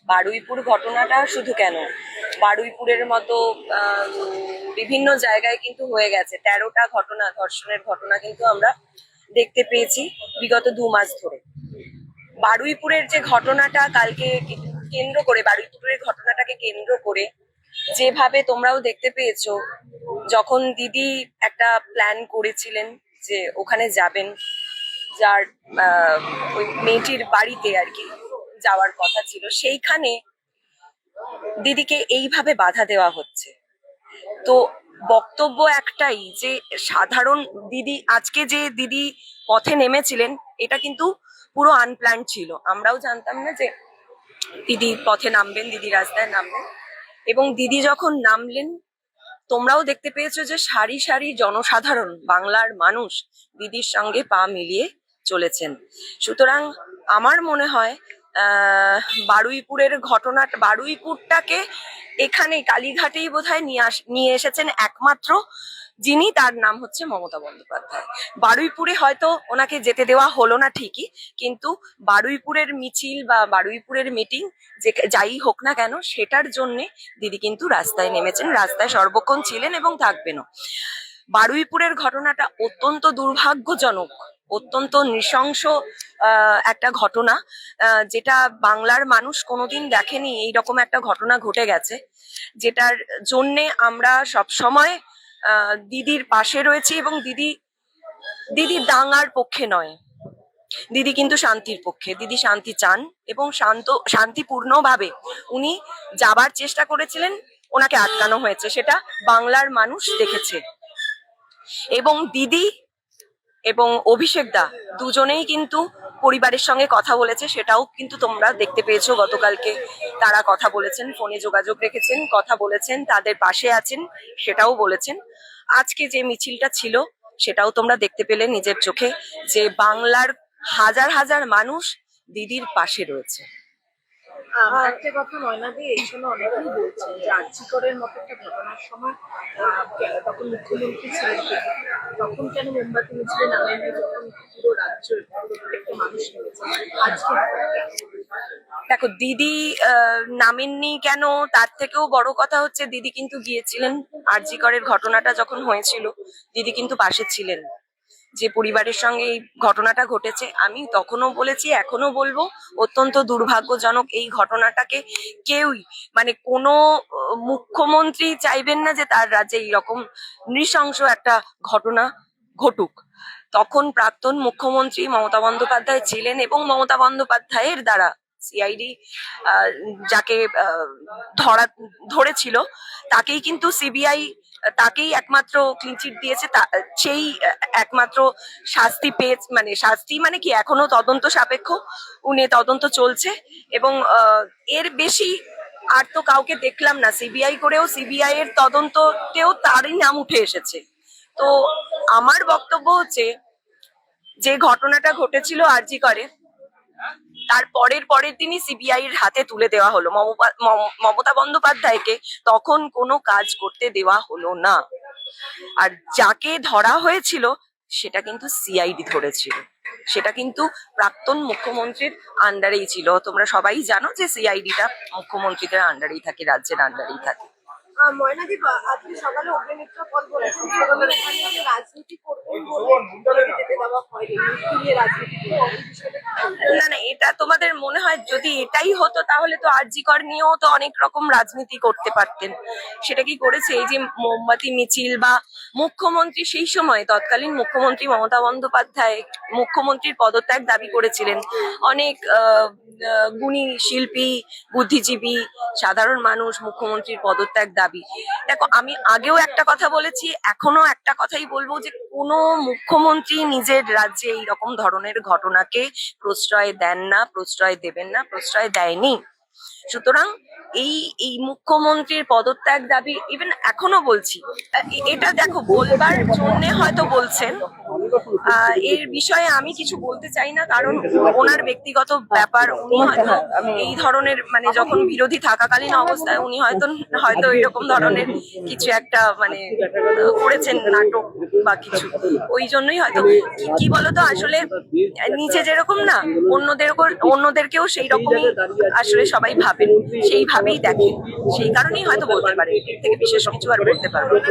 বারুইপুর ঘটনাটা শুধু কেন, বারুইপুরের মতো বিভিন্ন জায়গায় কিন্তু হয়ে গেছে 13টা ঘটনা, ধর্ষণের ঘটনা কিন্তু আমরা দেখতে পেয়েছি বিগত 2 মাস ধরে। বারুইপুরের যে ঘটনাটা কালকে কেন্দ্র করে, বারুইপুরের ঘটনাটাকে কেন্দ্র করে যেভাবে তোমরাও দেখতে পেয়েছো, যখন দিদি একটা প্ল্যান করেছিলেন যে ওখানে যাবেন, যার ওই মেয়েটির বাড়িতে আর কি যাওয়ার কথা ছিল, সেইখানে দিদিকে এইভাবে বাধা দেওয়া হচ্ছে। তো বক্তব্য একটাই যে সাধারণ দিদি, আজকে যে দিদি পথে নেমেছিলেন এটা কিন্তু পুরো আনপ্ল্যান্ড ছিল। আমরাও জানতাম না যে দিদি পথে নামবেন, দিদি রাস্তায় নামবেন। এবং দিদি যখন নামলেন, তোমরাও দেখতে পেয়েছো যে সারি সারি জনসাধারণ, বাংলার মানুষ দিদির সঙ্গে পা মিলিয়ে চলেছেন। সুতরাং আমার মনে হয় বারুইপুরের ঘটনাটা, বারুইপুরটাকে এখানে কালীঘাটেই বোধহয় নিয়ে এসেছেন একমাত্র যিনি, তার নাম হচ্ছে মমতা বন্দ্যোপাধ্যায়। বারুইপুরে হয়তো ওনাকে যেতে দেওয়া হলো না ঠিকই, কিন্তু বারুইপুরের মিছিল বা বারুইপুরের মিটিং যে যাই হোক না কেন, সেটার জন্য দিদি কিন্তু রাস্তায় নেমেছেন, রাস্তায় সর্বক্ষণ ছিলেন এবং থাকবেনও। বারুইপুরের ঘটনাটা অত্যন্ত দুর্ভাগ্যজনক, অত্যন্ত নৃশংস একটা ঘটনা, যেটা বাংলার মানুষ কোনোদিন দেখেনি। এইরকম একটা ঘটনা ঘটে গেছে, যেটার জন্যে আমরা সব সময় দিদির পাশে রয়েছি। এবং দিদি দাঙ্গার পক্ষে নয়, দিদি কিন্তু শান্তির পক্ষে। দিদি শান্তি চান এবং শান্তিপূর্ণভাবে উনি যাবার চেষ্টা করেছিলেন, ওনাকে আটকানো হয়েছে, সেটা বাংলার মানুষ দেখেছে। এবং দিদি এবং অভিষেক দা দুজনেই কিন্তু পরিবারের সঙ্গে কথা বলেছে, সেটাও কিন্তু তোমরা দেখতে পেয়েছো। গতকালকে তারা কথা বলেছেন, ফোনে যোগাযোগ রেখেছেন, কথা বলেছেন, তাদের পাশে আছেন সেটাও বলেছেন। আজকে যে মিছিলটা ছিল সেটাও তোমরা দেখতে পেলে নিজের চোখে, যে বাংলার হাজার হাজার মানুষ দিদির পাশে রয়েছে। একটা কথা ময়নাদি, এই সময় অনেকেই বলছেন যে আর্জিকরের মতো একটা ঘটনার সময় তখন মুখ্যমন্ত্রী ছিলেন, তখন কেন মোমবাতি মিছিলে নামেন, যখন পুরো রাজ্য প্রত্যেকটা মানুষ নেমেছে আজকে? দেখো, দিদি নামেননি কেন, তার থেকেও বড় কথা হচ্ছে দিদি কিন্তু গিয়েছিলেন। আরজি করের ঘটনাটা যখন হয়েছিল, দিদি কিন্তু পাশে ছিলেন। যে পরিবারের সঙ্গে এই ঘটনাটা ঘটেছে, আমি তখনও বলেছি, এখনো বলবো, অত্যন্ত দুর্ভাগ্যজনক এই ঘটনাটাকে। কেউই, মানে কোনো মুখ্যমন্ত্রী চাইবেন না যে তার রাজ্যে এইরকম নৃশংস একটা ঘটনা ঘটুক। তখন প্রাক্তন মুখ্যমন্ত্রী মমতা বন্দ্যোপাধ্যায় ছিলেন এবং মমতা বন্দ্যোপাধ্যায়ের দ্বারা সিআইডি যাকে ধরেছিল, তাকেই কিন্তু সিবিআই, তাকেই একমাত্র ক্লিনচিট দিয়েছে, সেই একমাত্র শাস্তি পেয়ে, মানে শাস্তি মানে কি, এখনো তদন্ত সাপেক্ষ, উনি তদন্ত চলছে। এবং এর বেশি আর তো কাউকে দেখলাম না। সিবিআই করেও সিবিআই এর তদন্ততেও তারই নাম উঠে এসেছে। তো আমার বক্তব্য হচ্ছে, যে ঘটনাটা ঘটেছিল আরজি করে, তার পরের দিনই সিবিআই এর হাতে তুলে দেওয়া হলো। মমতা বন্দ্যোপাধ্যায়কে তখন কোনো কাজ করতে দেওয়া হলো না। আর যাকে ধরা হয়েছিল সেটা কিন্তু সিআইডি ধরেছিল, সেটা কিন্তু প্রাক্তন মুখ্যমন্ত্রীর আন্ডারেই ছিল। তোমরা সবাই জানো যে সিআইডিটা মুখ্যমন্ত্রীদের আন্ডারেই থাকে, রাজ্যের আন্ডারেই থাকে। ময়নাদি, আজকে সকালে অগ্নিমিত্র পল বলেছেন রাজনীতি করবেন বলে যেতে দেওয়া হয়নি, রাজনীতি। না না, এটা তোমাদের মনে হয় যদি এটাই হতো তাহলে তো আরজি কর নিয়েও তো অনেক রকম রাজনীতি করতে পারতেন। সেটা কি করেছে? এই যে মোমবাতি মিছিল, বা মুখ্যমন্ত্রী সেই সময়, তৎকালীন মুখ্যমন্ত্রী মমতা বন্দ্যোপাধ্যায় মুখ্যমন্ত্রীর পদত্যাগ দাবি করেছিলেন। অনেক গুণী শিল্পী, বুদ্ধিজীবী, সাধারণ মানুষ মুখ্যমন্ত্রীর পদত্যাগ দাবি। দেখো, আমি আগেও একটা কথা বলেছি, এখনো একটা কথাই বলবো, যে কোনো মুখ্যমন্ত্রী নিজের রাজ্যে এইরকম ধরনের ঘটনাকে প্রশ্রয় দেন না, প্রশ্রয় দেবেন না, প্রশ্রয় দেয়নি। সুতরাং এই এই মুখ্যমন্ত্রীর পদত্যাগ দাবি ইভেন এখনো বলছি, এটা দেখো বলবার জন্যে হয়তো বলছেন। এর বিষয়ে আমি কিছু বলতে চাই না, কারণ ওনার ব্যক্তিগত ব্যাপার। উনি হয়তো এই ধরনের মানে যখন বিরোধী থাকাকালীন অবস্থায় উনি হয়তো হয়তো এরকম ধরনের কিছু একটা মানে করেছেন নাটক বা কিছু, ওই জন্যই হয়তো কি বলতো আসলে নিচে যেরকম না অন্যদেরকেও সেই রকমই আসলে সবাই ভাবেন, সেইভাবেই দেখেন, সেই কারণেই হয়তো বলতে পারে, এর থেকে বিশেষ কিছু আর বলতে পারবো না।